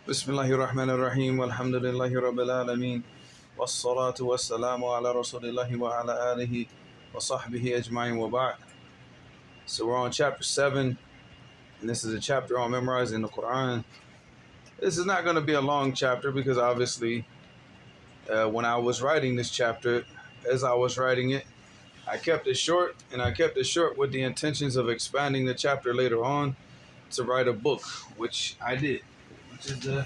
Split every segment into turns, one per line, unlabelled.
بسم الله الرحمن الرحيم والحمد لله رب العالمين والصلاة والسلام على رسول الله وعلى آله وصحبه أجمعين وبعد. So we're on chapter 7, and this is a chapter on memorizing the Quran. This is not going to be a long chapter because obviously when I was writing this chapter, as I was writing it, I kept it short, and I kept it short with the intentions of expanding the chapter later on to write a book, which I did, which is the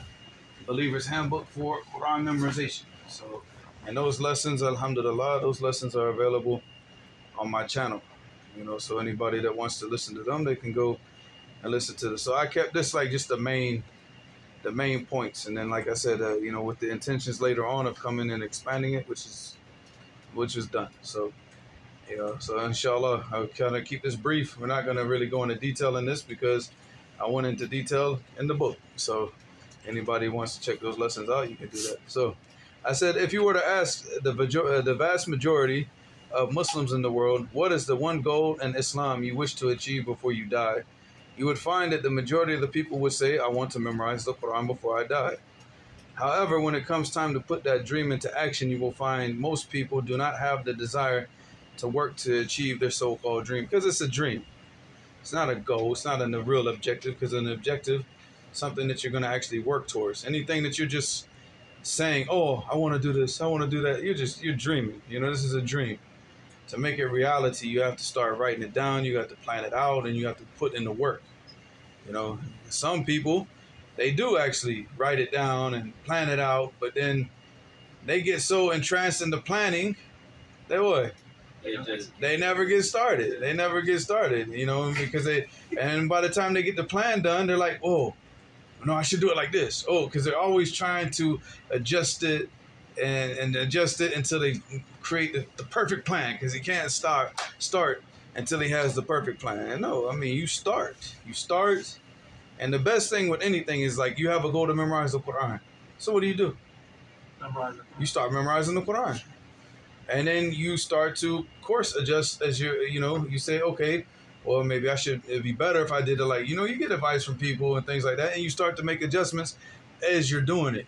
Believer's Handbook for Quran Memorization. So, and those lessons, alhamdulillah, those lessons are available on my channel. So anybody that wants to listen to them, they can go and listen to this. So I kept this like just the main points, and then like I said, with the intentions later on of coming and expanding it, which is done. So so inshallah, I'll kind of keep this brief. We're not going to really go into detail in this because I went into detail in the book. So anybody wants to check those lessons out, you can do that. So I said, if you were to ask the vast majority of Muslims in the world, what is the one goal in Islam you wish to achieve before you die, you would find that the majority of the people would say, I want to memorize the Quran before I die. However, when it comes time to put that dream into action, you will find most people do not have the desire to work to achieve their so-called dream, because it's a dream. It's not a goal. It's not a real objective, because an objective, something that you're going to actually work towards. Anything that you're just saying, oh, I want to do this, I want to do that, you're dreaming. This is a dream. To make it reality, you have to start writing it down, you have to plan it out, and you have to put in the work. Some people, they do actually write it down and plan it out, but then they get so entranced in the planning, they never get started. Because and by the time they get the plan done, they're like, oh, no, I should do it like this. Oh, because they're always trying to adjust it and adjust it until they create the perfect plan, because he can't start until he has the perfect plan. And no, you start, and the best thing with anything is like you have a goal to memorize the Quran. So what do? You start memorizing the Quran. And then you start to course adjust as you say, okay, well, maybe it'd be better if I did it like, you get advice from people and things like that, and you start to make adjustments as you're doing it.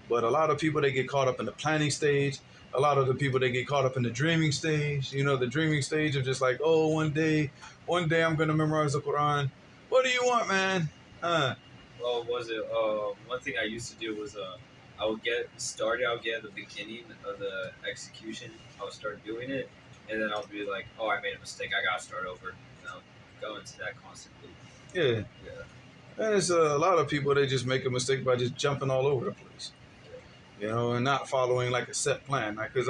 But a lot of people, they get caught up in the planning stage. A lot of the people, they get caught up in the dreaming stage, the dreaming stage of just like, oh, one day I'm going to memorize the Quran. What do you want, man?
Well, one thing I used to do was I would get started. I would get at the beginning of the execution. I would start doing it, and then I would be like, "Oh, I made a mistake. I gotta start over." Go into that constantly.
Yeah. And it's a lot of people, they just make a mistake by just jumping all over the place, and not following like a set plan. Because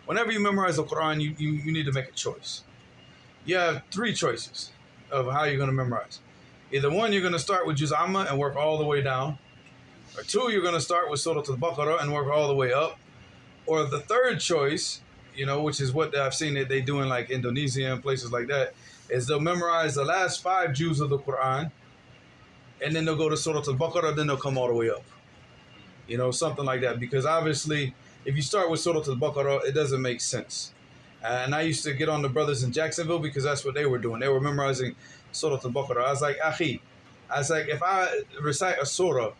whenever you memorize the Quran, you need to make a choice. You have 3 choices of how you're going to memorize. Either one, you're going to start with Juz Amma and work all the way down. Or 2, you're going to start with Surah Al-Baqarah and work all the way up. Or the third choice, which is what I've seen that they do in like Indonesia and places like that, is they'll memorize the last 5 Juz of the Quran, and then they'll go to Surah Al-Baqarah, then they'll come all the way up. Something like that. Because obviously, if you start with Surah Al-Baqarah, it doesn't make sense. And I used to get on the brothers in Jacksonville because that's what they were doing. They were memorizing Surah Al-Baqarah. I was like, Akhi, if I recite a surah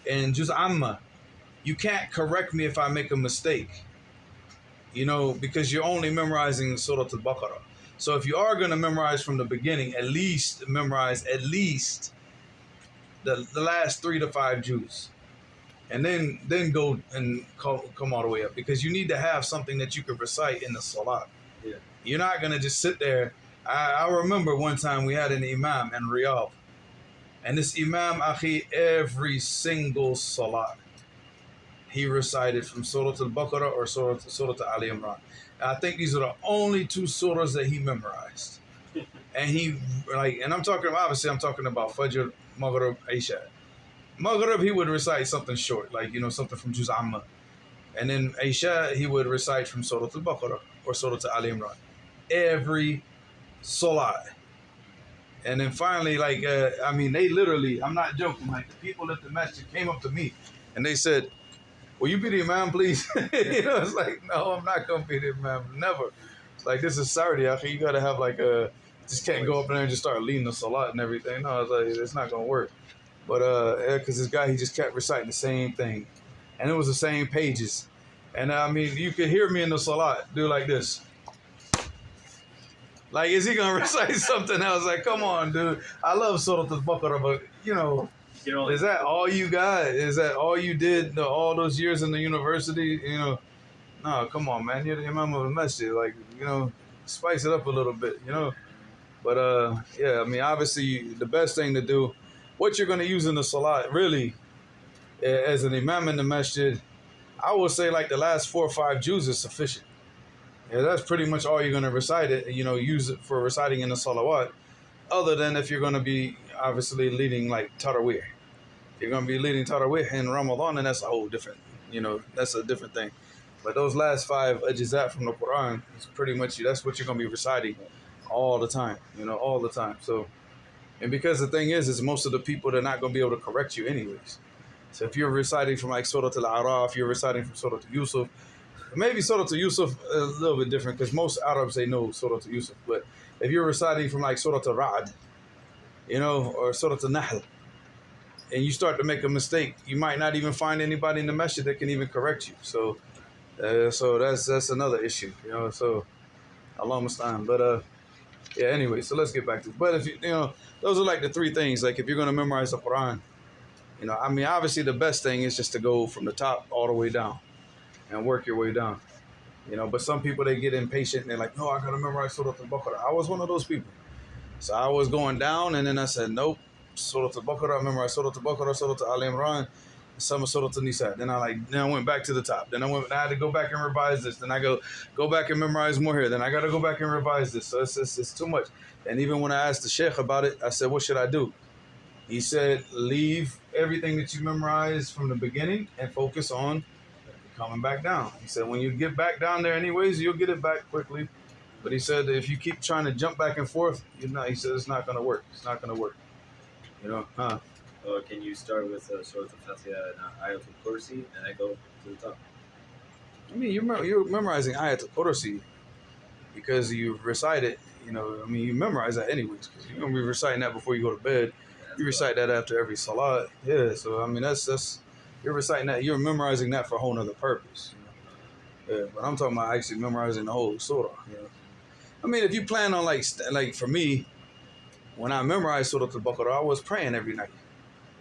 in Juz Amma, you can't correct me if I make a mistake, because you're only memorizing Surah Al-Baqarah. So if you are going to memorize from the beginning, at least memorize the last 3 to 5 Juz. And then go and come all the way up, because you need to have something that you could recite in the salat.
Yeah.
You're not going to just sit there. I remember one time we had an imam in Riyadh, and this imam, akhi, every single salat, he recited from Surah Al-Baqarah or Surah Ali Imran. I think these are the only 2 surahs that he memorized. And I'm talking about Fajr, Maghrib, Isha. Maghrib, he would recite something short, like, something from Juz Amma. And then Isha, he would recite from Surah Al-Baqarah or Surah Ali Imran. Every salat. And then finally, they literally, I'm not joking, like the people at the masjid came up to me and they said, will you be the imam, please? It's like, no, I'm not going to be the imam. Never. It's like, this is Saturday, okay? You got to have just can't go up there and just start leading the salat and everything. No, I was like, it's not going to work. But because this guy, he just kept reciting the same thing, and it was the same pages. And I mean, you could hear me in the salat do like this. Like, is he gonna recite something else? Like, come on, dude. I love Surah Al-Baqarah, but is that all you got? Is that all you did all those years in the university? No, come on, man. You're the Imam of the Masjid. Like, spice it up a little bit, But yeah, I mean, obviously, the best thing to do, what you're gonna use in the salat, really, as an Imam in the Masjid, I would say like the last 4 or 5 juz is sufficient. Yeah, that's pretty much all you're gonna recite it. Use it for reciting in the salawat. Other than if you're gonna be obviously leading like Taraweeh. You're going to be leading Taraweeh in Ramadan, and that's a whole different, that's a different thing. But those last 5 ajizat from the Quran, is pretty much, that's what you're going to be reciting all the time, all the time. So, and because the thing is most of the people, they're not going to be able to correct you anyways. So if you're reciting from like Surah Al-A'raf, you're reciting from Surah Yusuf, maybe Surah Yusuf a little bit different because most Arabs, they know Surah Yusuf. But if you're reciting from like Surah Al-Ra'd, or Surah Al-Nahl, and you start to make a mistake, you might not even find anybody in the masjid that can even correct you. So that's another issue, So Allah musta'an. But yeah. Anyway, so let's get back to it. But if those are like the 3 things. Like if you're gonna memorize the Quran, I mean, obviously the best thing is just to go from the top all the way down and work your way down. But some people, they get impatient and they're like, no, I gotta memorize Surah Al-Baqarah. I was one of those people. So I was going down, and then I said, nope. Surah Al-Baqarah, I memorized Surah Al-Baqarah, Surah Al Imran, some of Surah Al-Nisa. Then I went back to the top. Then I had to go back and revise this. Then I go back and memorize more here. Then I got to go back and revise this. So it's too much. And even when I asked the Sheikh about it, I said, what should I do? He said, leave everything that you memorized from the beginning and focus on coming back down. He said, when you get back down there anyways, you'll get it back quickly. But he said, if you keep trying to jump back and forth, he said, it's not going to work. It's not going to work.
Can you start with Surah Al-Fatiha and Ayatul Kursi and then go to the top?
I mean, you're memorizing Ayatul Kursi because you recite it. You memorize that anyways because you're gonna be reciting that before you go to bed. You recite that after every salat. Yeah, so I mean that's you're reciting that. You're memorizing that for a whole nother purpose. Yeah, but I'm talking about actually memorizing the whole surah. I mean, if you plan on like for me. When I memorized Surah Al-Baqarah, I was praying every night.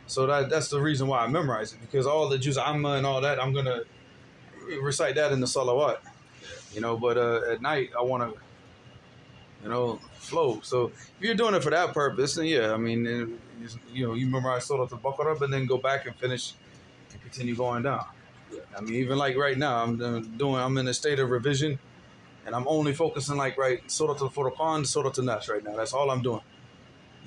So that's the reason why I memorized it. Because all the Juz Amma and all that, I'm going to recite that in the salawat. But at night, I want to, flow. So if you're doing it for that purpose, then yeah, I mean, you memorize Surah Al-Baqarah, but then go back and finish and continue going down. I mean, even like right now, I'm in a state of revision, and I'm only focusing like Surah Al-Furqan, Surah Al-Nas right now. That's all I'm doing.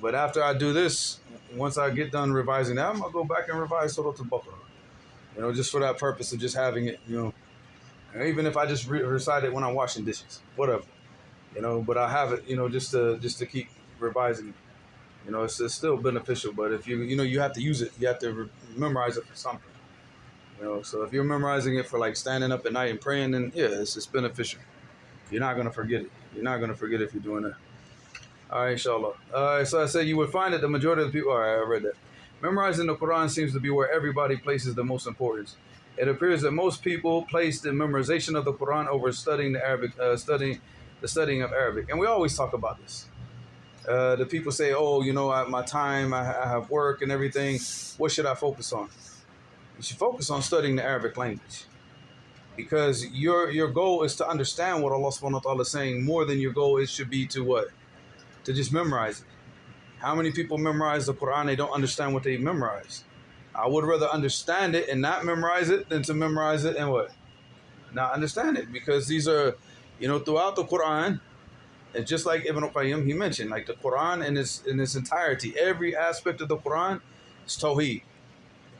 But after I do this, once I get done revising that, I'm going to go back and revise Surah Al-Baqarah. Just for that purpose of just having it, even if I just recite it when I'm washing dishes, whatever, but I have it, just to keep revising it. It's still beneficial, but if you have to use it, you have to memorize it for something, so if you're memorizing it for like standing up at night and praying, then yeah, it's beneficial. You're not going to forget it. You're not going to forget it if you're doing that. All right, inshallah. So I said you would find that the majority of the people. All right, I read that. Memorizing the Quran seems to be where everybody places the most importance. It appears that most people place the memorization of the Quran over studying the Arabic, studying of Arabic. And we always talk about this. The people say, "Oh, my time, I have work and everything. What should I focus on?" You should focus on studying the Arabic language, because your goal is to understand what Allah Subhanahu wa Taala is saying more than your goal should be to what. To just memorize it. How many people memorize the Quran, they don't understand what they memorize? I would rather understand it and not memorize it than to memorize it and what? Not understand it. Because these are, throughout the Quran, and just like Ibn al-Qayyim, he mentioned, like the Quran in its entirety, every aspect of the Quran is Tawheed.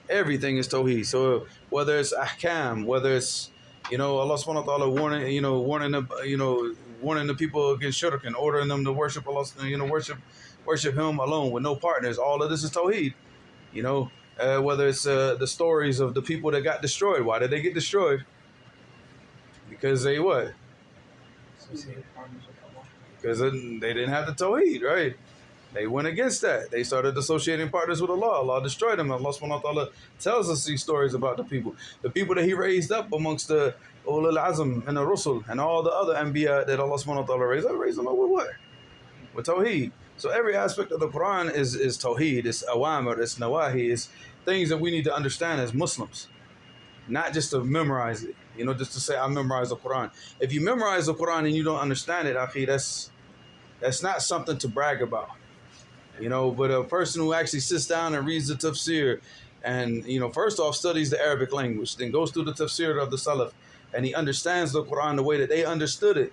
Everything is Tawheed. So whether it's Ahkam, whether it's, Allah subhanahu wa ta'ala warning the people against shirk and ordering them to worship Allah, worship Him alone with no partners. All of this is Tawheed. Whether it's the stories of the people that got destroyed. Why did they get destroyed? Because they what? Because they didn't have the Tawheed, right? They went against that. They started associating partners with Allah. Allah destroyed them. Allah subhanahu wa ta'ala tells us these stories about the people. The people that He raised up amongst the Ulul Azm and the Rusul and all the other Anbiya that Allah subhanahu wa ta'ala raised them up with what? With Tawheed. So every aspect of the Quran is Tawheed, it's awamir, it's nawahi, it's things that we need to understand as Muslims. Not just to memorize it, just to say I memorize the Quran. If you memorize the Quran and you don't understand it, akhi, that's not something to brag about. But a person who actually sits down and reads the tafsir and, first off studies the Arabic language, then goes through the tafsir of the Salaf, and he understands the Quran the way that they understood it,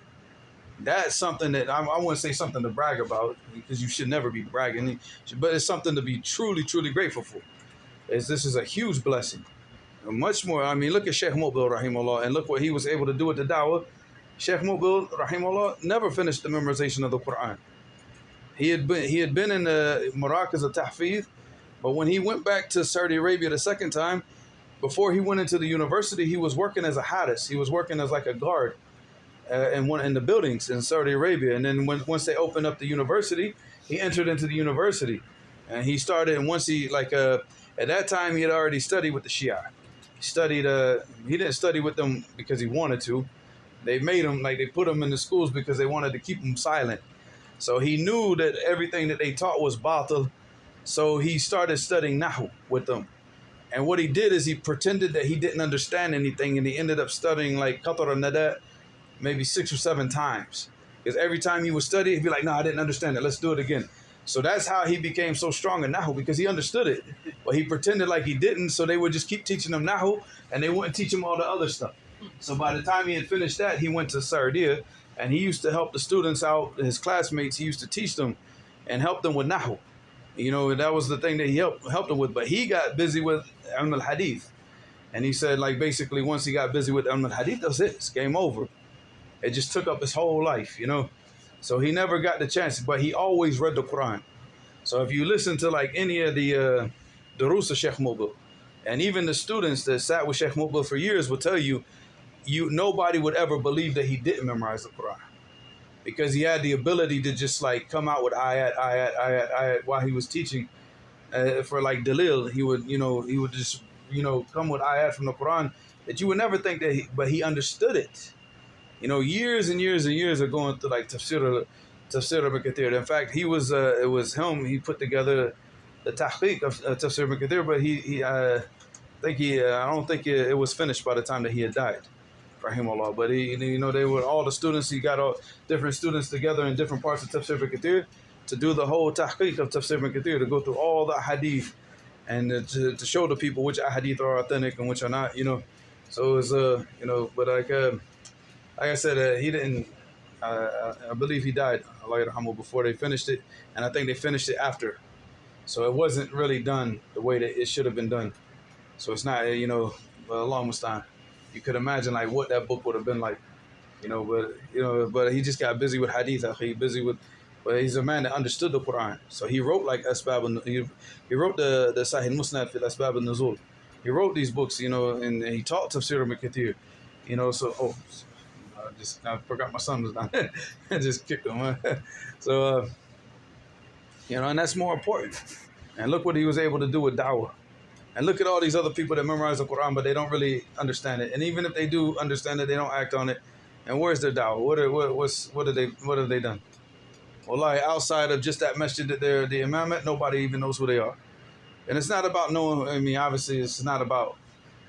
that's something that I wouldn't say something to brag about, because you should never be bragging, but it's something to be truly, truly grateful for. This is a huge blessing. Much more, look at Sheikh Mubil, rahimahullah, and look what he was able to do with the da'wah. Sheikh Mubil, rahimahullah, never finished the memorization of the Quran. He had been in the Maracas of Tahfiz, but when he went back to Saudi Arabia the second time, before he went into the university, he was working as a hadis. He was working as like a guard in the buildings in Saudi Arabia. And then once they opened up the university, he entered into the university, and he started. And once he at that time he had already studied with the Shia. He studied. He didn't study with them because he wanted to. They made him, they put him in the schools because they wanted to keep him silent. So he knew that everything that they taught was batil. So he started studying Nahu with them. And what he did is he pretended that he didn't understand anything, and he ended up studying like Qatar al-Nada maybe 6 or 7 times. Because every time he would study, he'd be like, no, I didn't understand it. Let's do it again. So that's how he became so strong in Nahu, because he understood it. But he pretended like he didn't, so they would just keep teaching him Nahu, and they wouldn't teach him all the other stuff. So by the time he had finished that, he went to Sardiya, and he used to help the students out, his classmates. He used to teach them and help them with Nahu. That was the thing that he helped them with. But he got busy with Ilm al-Hadith. And he said, basically, once he got busy with Ilm al-Hadith, that's it. It's game over. It just took up his whole life, So he never got the chance, but he always read the Quran. So if you listen to any of the Durus of Sheikh Mubil, and even the students that sat with Sheikh Mubil for years will tell you, nobody would ever believe that he didn't memorize the Quran, because he had the ability to just come out with ayat while he was teaching for dalil. He would just come with ayat from the Quran that you would never think that but he understood it. Years and years and years of going through tafsir Ibn Kathir. In fact, it was him. He put together the tahqiq of tafsir Ibn Kathir, but I don't think it was finished by the time that he had died, rahimahullah. But they were all the students. He got all different students together in different parts of tafsir Ibn Kathir to do the whole tahqiq of tafsir Ibn Kathir, to go through all the hadith and to show the people which hadith are authentic and which are not. So it was but like I said, he didn't. I believe he died, Allah yarhamu, before they finished it, and I think they finished it after. So it wasn't really done the way that it should have been done. So it's not, Allah Mustaan. You could imagine what that book would have been like, But he just got busy with hadith. But he's a man that understood the Quran. So he wrote Asbab. He wrote the Sahih Musnad fil Asbab al-Nuzul. He wrote these books, and he taught Tafsir Ibn Kathir. So I forgot my son was down there. I just kicked him. So, and that's more important. And look what he was able to do with da'wah. And look at all these other people that memorize the Quran, but they don't really understand it. And even if they do understand it, they don't act on it. And where's their da'wah? What have they done? Wallahi, outside of just that masjid that they're the imam at, nobody even knows who they are. And it's not about knowing, obviously it's not about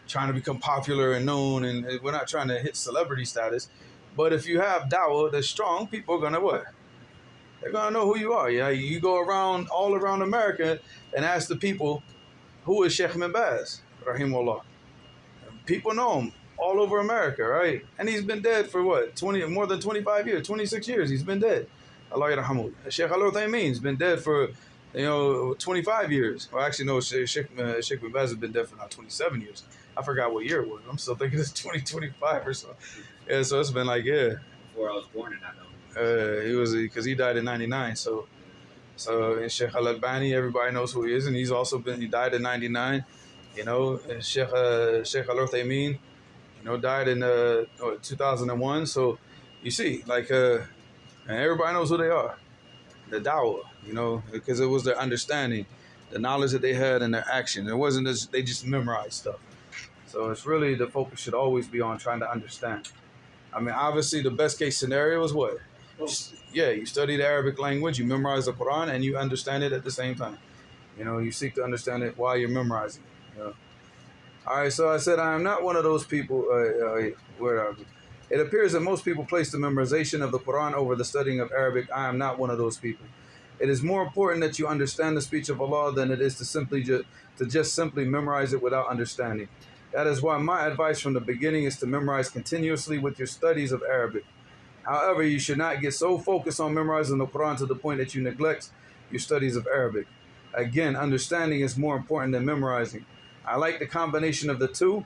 trying to become popular and known, and we're not trying to hit celebrity status. But if you have da'wah that's strong, people are going to what? They're going to know who you are. Yeah, you go all around America and ask the people, who is Sheikh Ibn Baz, rahimahullah? People know him all over America, right? And he's been dead for what? More than 25 years, 26 years. He's been dead. Allah yarhamu. Sheikh Al-Uthaymin's been dead for 25 years. Well, actually, no, Sheikh Ibn Baz has been dead for now 27 years. I forgot what year it was. I'm still thinking it's 2025 or so. Yeah, so it's been
before I was born, and I know.
He was, because he died in '99. So and Sheikh Al-Albani, everybody knows who he is, and he died in '99. And Sheikh Al-Uthaymin, died in 2001. So you see, and everybody knows who they are. the dawah, because it was their understanding, the knowledge that they had and their action. It wasn't just they just memorized stuff. So it's really the focus should always be on trying to understand. I mean, obviously, the best case scenario is what? Yeah, you study the Arabic language, you memorize the Quran, and you understand it at the same time. You seek to understand it while you're memorizing it. All right, so I said I am not one of those people. Where are we? It appears that most people place the memorization of the Quran over the studying of Arabic. I am not one of those people. It is more important that you understand the speech of Allah than it is to just simply memorize it without understanding. That is why my advice from the beginning is to memorize continuously with your studies of Arabic. However, you should not get so focused on memorizing the Quran to the point that you neglect your studies of Arabic. Again, understanding is more important than memorizing. I like the combination of the two.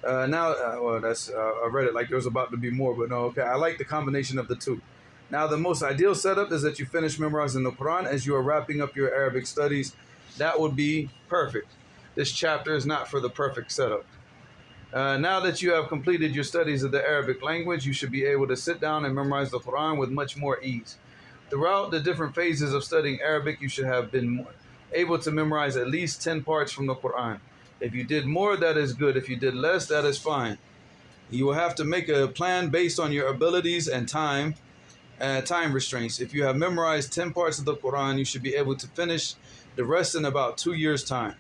I read it like there was about to be more, but no, okay. I like the combination of the two. Now, the most ideal setup is that you finish memorizing the Quran as you are wrapping up your Arabic studies. That would be perfect. This chapter is not for the perfect setup. Now that you have completed your studies of the Arabic language, you should be able to sit down and memorize the Quran with much more ease. Throughout the different phases of studying Arabic, you should have been able to memorize at least 10 parts from the Quran. If you did more, that is good. If you did less, that is fine. You will have to make a plan based on your abilities and time restraints. If you have memorized 10 parts of the Quran, you should be able to finish the rest in about 2 years' time.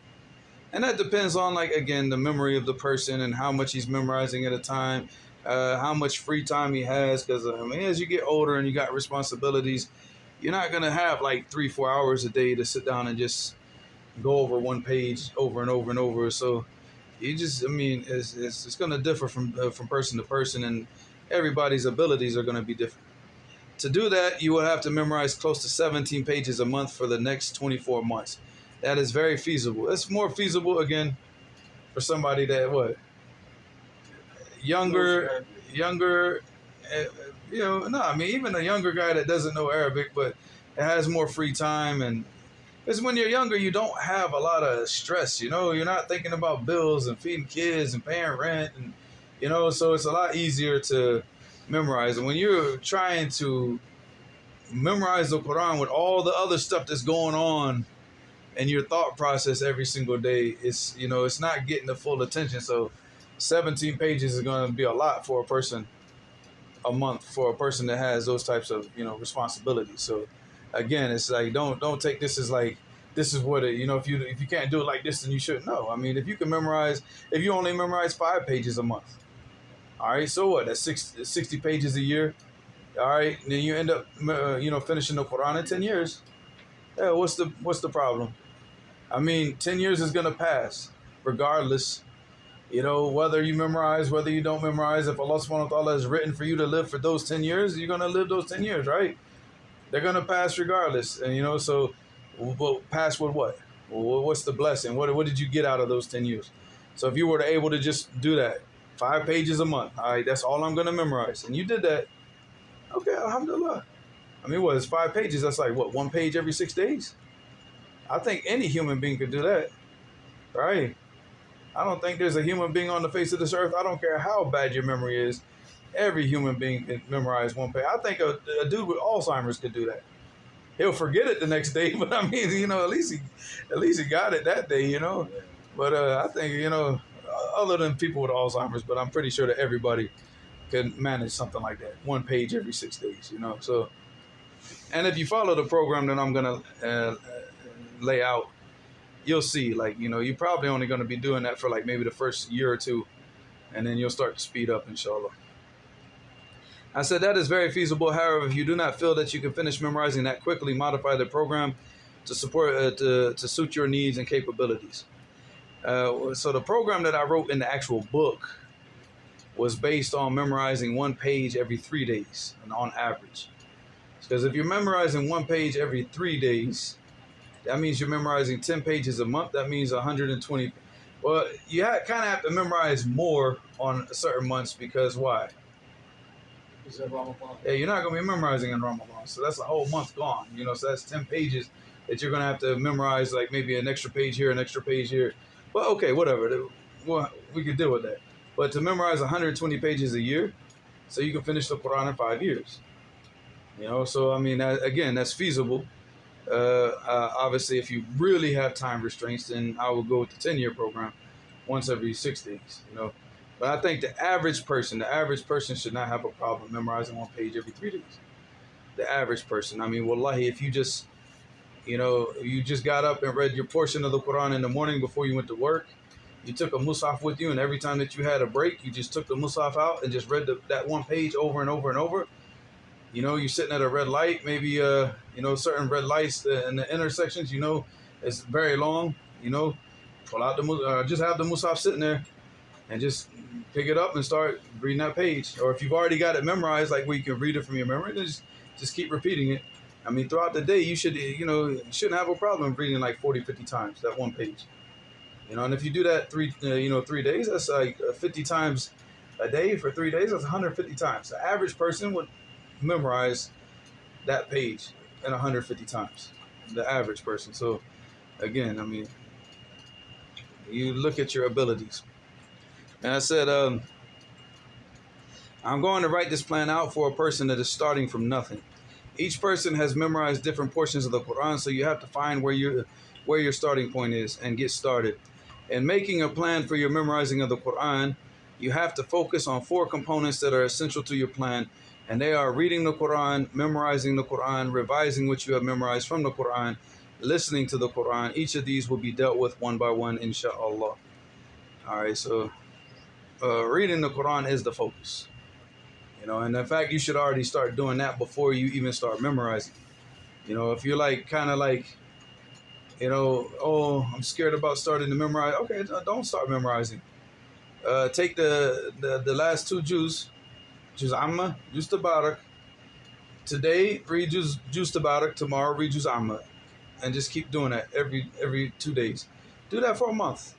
And that depends on, again, the memory of the person and how much he's memorizing at a time, how much free time he has. Because, as you get older and you got responsibilities, you're not going to have 3-4 hours a day to sit down and just go over one page over and over and over. So it's going to differ from person to person, and everybody's abilities are going to be different. To do that, you will have to memorize close to 17 pages a month for the next 24 months. That is very feasible. It's more feasible, again, for somebody that, younger, even a younger guy that doesn't know Arabic, but has more free time. And because when you're younger, you don't have a lot of stress, you're not thinking about bills and feeding kids and paying rent. And, so it's a lot easier to memorize. And when you're trying to memorize the Quran with all the other stuff that's going on and your thought process every single day, it's not getting the full attention. So 17 pages is going to be a lot for a person a month, for a person that has those types of responsibilities. So again, it's don't take this as this is what it, if you can't do it like this, then you shouldn't. No, if you only memorize 5 pages a month, all right, so what? That's 60 pages a year. All right, and then you end up finishing the Quran in 10 years. Yeah, what's the problem? 10 years is going to pass regardless, whether you memorize, whether you don't memorize. If Allah subhanahu wa ta'ala has written for you to live for those 10 years, you're going to live those 10 years, right? They're going to pass regardless. And, so pass with what? Well, what's the blessing? What did you get out of those 10 years? So if you were able to just do that, 5 pages a month, all right, that's all I'm going to memorize. And you did that. Okay, alhamdulillah. What is 5 pages? That's 1 page every 6 days? I think any human being could do that, right? I don't think there's a human being on the face of this earth, I don't care how bad your memory is, every human being can memorize 1 page. I think a dude with Alzheimer's could do that. He'll forget it the next day, but at least he got it that day, But I think, other than people with Alzheimer's, but I'm pretty sure that everybody can manage something like that. 1 page every 6 days, So, and if you follow the program that I'm going to lay out, you'll see, you're probably only going to be doing that for maybe the first year or two, and then you'll start to speed up, inshallah. I said that is very feasible. However, if you do not feel that you can finish memorizing that quickly, modify the program to support to suit your needs and capabilities. So the program that I wrote in the actual book was based on memorizing 1 page every 3 days, and on average. Because if you're memorizing 1 page every 3 days, that means you're memorizing 10 pages a month. That means 120. Well, you kind of have to memorize more on certain months, because why? Yeah, you're not going to be memorizing in Ramadan. So that's a whole month gone. So that's 10 pages that you're going to have to memorize, maybe an extra page here, an extra page here. But okay, whatever. Well, we could deal with that. But to memorize 120 pages a year, so you can finish the Quran in 5 years. So, again, that's feasible. Obviously, if you really have time restraints, then I would go with the 10-year program, once every 6 days. But I think the average person should not have a problem memorizing one page every 3 days. The average person. I mean, wallahi, if you just got up and read your portion of the Quran in the morning before you went to work, you took a mushaf with you, and every time that you had a break, you just took the mushaf out and just read that one page over and over and over. You're sitting at a red light, maybe certain red lights in the intersections. It's very long. Pull out just have the mushaf sitting there, and just pick it up and start reading that page. Or if you've already got it memorized, like where you can read it from your memory, then just keep repeating it. I mean, throughout the day, you shouldn't have a problem reading like 40, 50 times that one page. And if you do that 3 days, that's like 50 times a day for 3 days. That's 150 times. The average person would memorize that page in 150 times. The average person. So, again, I mean, you look at your abilities. And I said, I'm going to write this plan out for a person that is starting from nothing. Each person has memorized different portions of the Quran, so you have to find where your starting point is and get started. In making a plan for your memorizing of the Quran, you have to focus on 4 components that are essential to your plan, and they are reading the Quran, memorizing the Quran, revising what you have memorized from the Quran, listening to the Quran. Each of these will be dealt with one by one, inshallah. All right, so reading the Quran is the focus. And in fact, you should already start doing that before you even start memorizing. If you're oh, I'm scared about starting to memorize. Okay, don't start memorizing. Take the last 2 juz Amma, Juz Tabarak. Today, read Juz Tabarak. Tomorrow, read Juz Amma. And just keep doing that every 2 days. Do that for a month.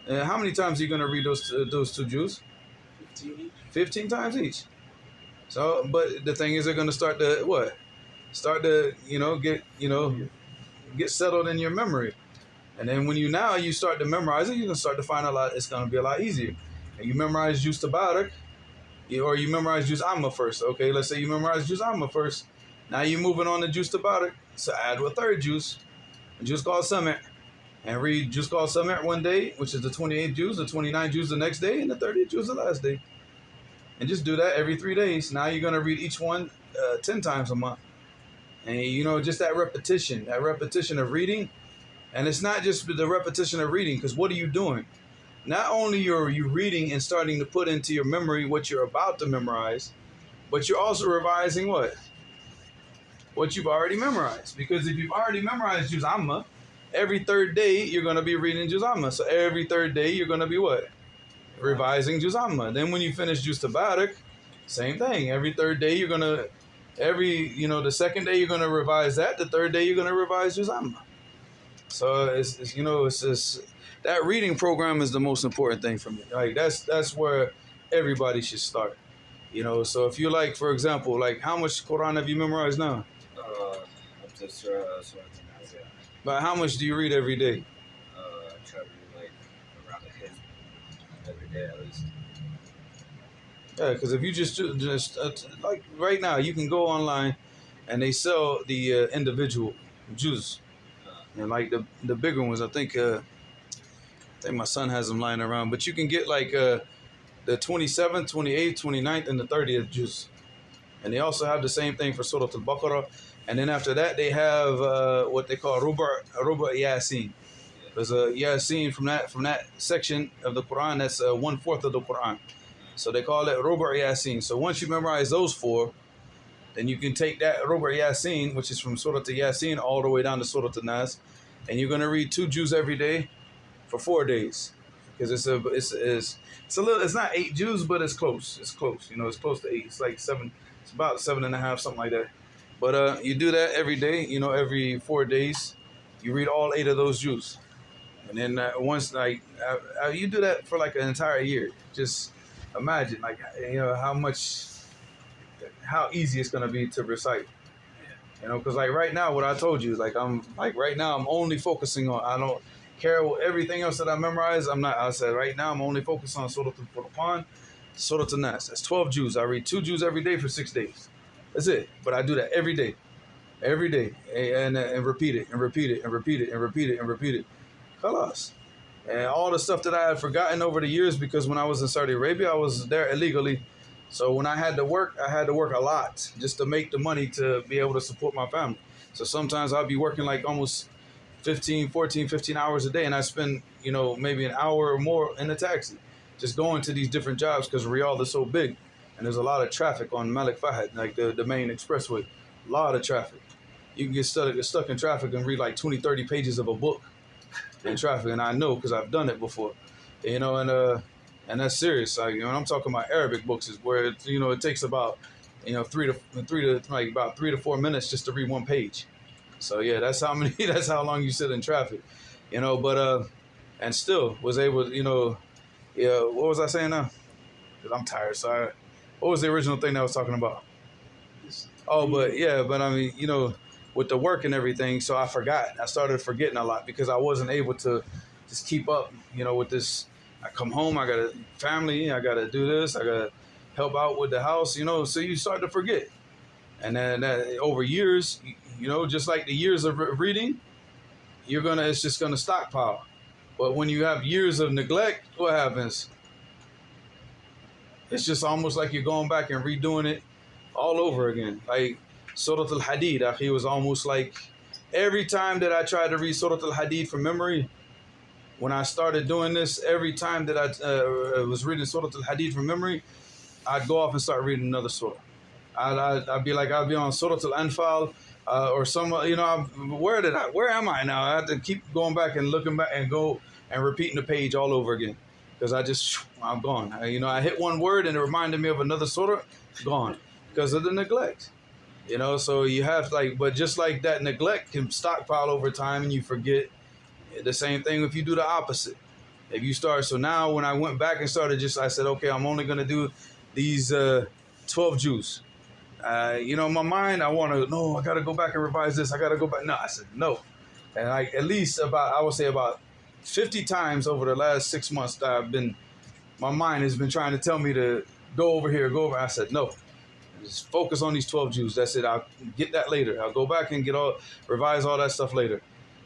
And how many times are you going to read those 2 juz? 15 times each. So, but the thing is, they're going to start to get settled in your memory. And then when you start to memorize it, you're going to start to find it's going to be a lot easier. And you memorize Juz Tabarak, or you memorize Juz Amma first. Okay, let's say you memorize Juz Amma first. Now you're moving on to Juz Tabarak. So add a third juz, a juz called Sami', and read juz called Sami' one day, which is the 28th juz, the 29th juz the next day, and the 30th juz the last day. And just do that every 3 days. Now you're going to read each one 10 times a month. And, just that repetition of reading. And it's not just the repetition of reading, because what are you doing? Not only are you reading and starting to put into your memory what you're about to memorize, but you're also revising what you've already memorized. Because if you've already memorized Juz Amma, every 3rd day you're going to be reading Juz Amma. So every 3rd day you're going to be what? Revising Juz Amma. Then when you finish Juz Tabarak, same thing. Every 3rd day you're going to, the 2nd day you're going to revise that. The 3rd day you're going to revise Juz Amma. So it's just, that reading program is the most important thing for me. Like that's where everybody should start. So if you for example, how much Quran have you memorized now?
Up to Surah yeah.
But how much do you read every day?
I try to read around a hit every day at least.
Yeah, because if you just right now, you can go online, and they sell the individual juz, and the bigger ones. I think my son has them lying around, but you can get the 27th, 28th, 29th, and the 30th juz. And they also have the same thing for Surah Al-Baqarah. And then after that, they have what they call Ruba' Yasin. There's a Yasin from that section of the Quran. That's 1/4 of the Quran. So they call it Ruba' Yasin. So once you memorize those 4, then you can take that Ruba' Yasin, which is from Surah Yasin all the way down to Surah Nas, and you're going to read 2 juz every day for 4 days. Because it's not 8 juz, but it's close. It's close. It's close to 8. It's like 7. It's about 7.5, something like that. But you do that every day. Every 4 days, you read all 8 of those juz. And then once you do that for an entire year. Just imagine how easy it's gonna be to recite. Because right now, what I told you, right now I'm only focusing on. I don't care everything else that I memorize. I said right now I'm only focused on Surah Al-Furqan, Surah Nas. That's 12 juz. I read 2 juz every day for 6 days. That's it. But I do that every day. every day, and repeat it and repeat it and repeat it and repeat it and repeat it. Khalas. And all the stuff that I had forgotten over the years, because when I was in Saudi Arabia, I was there illegally. So when I had to work a lot just to make the money to be able to support my family. So sometimes I'd be working like almost 15 hours a day, and I spend, maybe an hour or more in a taxi, just going to these different jobs because Riyadh is so big, and there's a lot of traffic on Malik Fahad, like the main expressway. A lot of traffic. You can get stuck in traffic and read like 20, 30 pages of a book in traffic, and I know because I've done it before, and that's serious. I'm talking about Arabic books, is where it takes about 3 to 4 minutes just to read one page. So yeah, that's how many. That's how long you sit in traffic, But and still was able, yeah. What was I saying now? 'Cause I'm tired. Sorry. What was the original thing that I was talking about? Oh, but I mean, with the work and everything, so I forgot. I started forgetting a lot because I wasn't able to just keep up, with this. I come home, I got a family, I got to do this, I got to help out with the house, so you start to forget. And then over years, just like the years of reading, it's just gonna stockpile. But when you have years of neglect, what happens? It's just almost like you're going back and redoing it all over again. Like Surat al-Hadid, it was almost like every time that I tried to read Surat al-Hadid from memory, when I started doing this, every time that I was reading Surat al-Hadid from memory, I'd go off and start reading another surah. I'd be on Surat al-Anfal or some, where am I now? I had to keep going back and looking back and go and repeating the page all over again. Because I'm gone. I hit one word and it reminded me of another surah, gone. Because of the neglect. So you have but just like that neglect can stockpile over time and you forget. The same thing if you do the opposite. If you start, so now when I went back and started I said, okay, I'm only going to do these 12 Jews. In my mind, I got to go back and revise this. I got to go back. No, I said no. And at least I would say about 50 times over the last 6 months that my mind has been trying to tell me to go over here, go over. I said, no, just focus on these 12 Jews. That's it. I'll get that later. I'll go back and revise all that stuff later,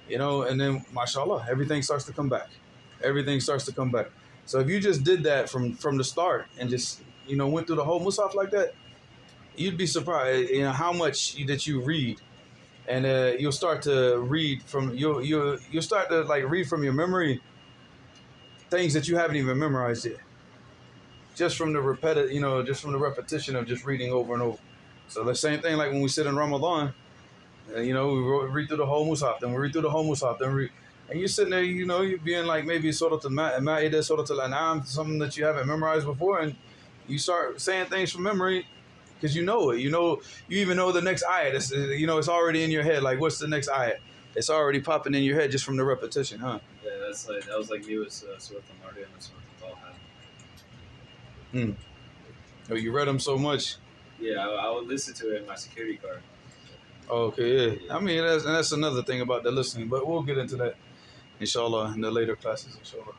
and then mashallah, everything starts to come back. Everything starts to come back. So if you just did that from the start and just, went through the whole Musaf like that, you'd be surprised, how much that you read. And you'll start to read you'll start to read from your memory things that you haven't even memorized yet, just from the repetition of just reading over and over. So the same thing like when we sit in Ramadan, we read through the whole Musaf, then we read through the whole Musaf, and you're sitting there, you're being like maybe Surah Al-Ma'idah, Surah Al-An'am, something that you haven't memorized before, and you start saying things from memory. Because you know it, you even know the next ayat. It's already in your head. Like, what's the next ayat? It's already popping in your head just from the repetition, huh?
Yeah, that was like me with Surah Al-Maryam and Surah Al-Taha.
Oh, you read them so much.
Yeah, I would listen to it in my security card.
Okay, yeah. I mean, that's another thing about the listening, but we'll get into that, inshallah, in the later classes, inshallah.